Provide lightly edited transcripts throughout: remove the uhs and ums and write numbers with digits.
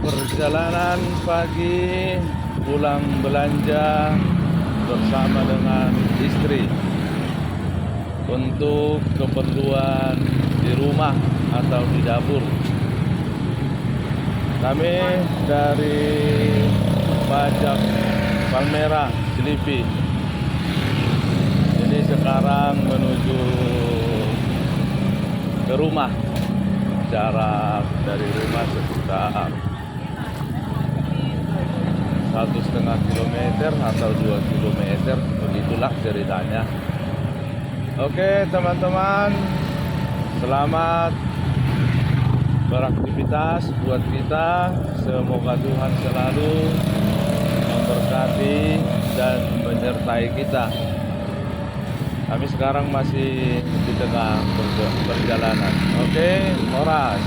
perjalanan pagi pulang belanja bersama dengan istri untuk keperluan di rumah atau di dapur. Kami dari Pajak Palmerah Selipi ini sekarang menuju ke rumah. Jarak dari rumah sekitar 1,5 kilometer atau 2 kilometer, begitulah ceritanya. Oke teman-teman, selamat beraktivitas buat kita. Semoga Tuhan selalu memberkati dan menyertai kita. Kami sekarang masih di tengah perjalanan. Oke, Horas.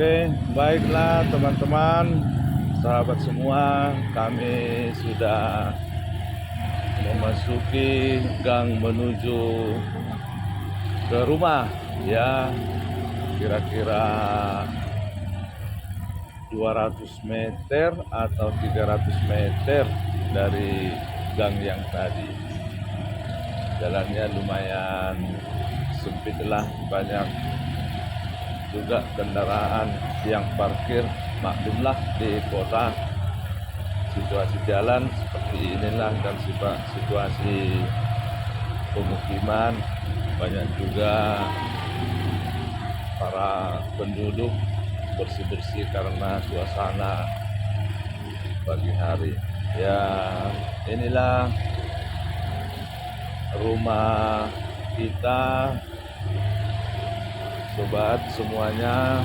Oke, baiklah teman-teman, sahabat semua, kami sudah memasuki gang menuju ke rumah ya, kira-kira 200 meter atau 300 meter dari gang yang tadi. Jalannya lumayan sempit lah, banyak juga kendaraan yang parkir. Maklumlah di kota situasi jalan seperti inilah, dan situasi pemukiman banyak juga para penduduk bersih-bersih karena suasana pagi hari ya. Inilah rumah kita sobat semuanya,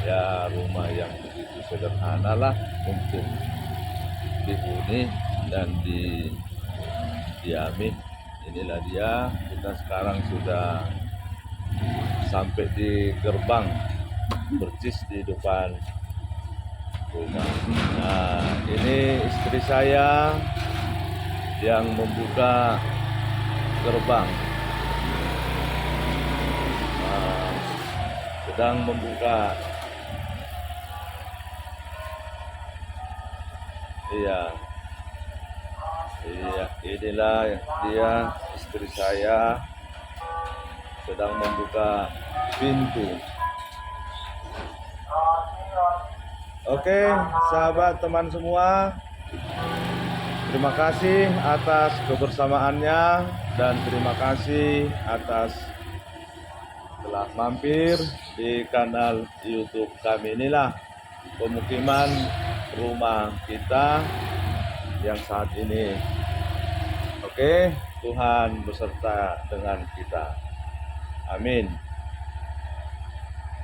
ya rumah yang begitu sederhana lah untuk dihuni dan didiami. Inilah dia, kita sekarang sudah sampai di gerbang, persis di depan rumah. Nah, ini istri saya yang membuka gerbang. Nah, sedang membuka. Iya, iya, inilah dia, istri saya sedang membuka pintu. Oke, sahabat teman semua, terima kasih atas kebersamaannya dan terima kasih atas telah mampir di kanal YouTube kami. Inilah pemukiman rumah kita yang saat ini. Oke, Tuhan beserta dengan kita. Amin.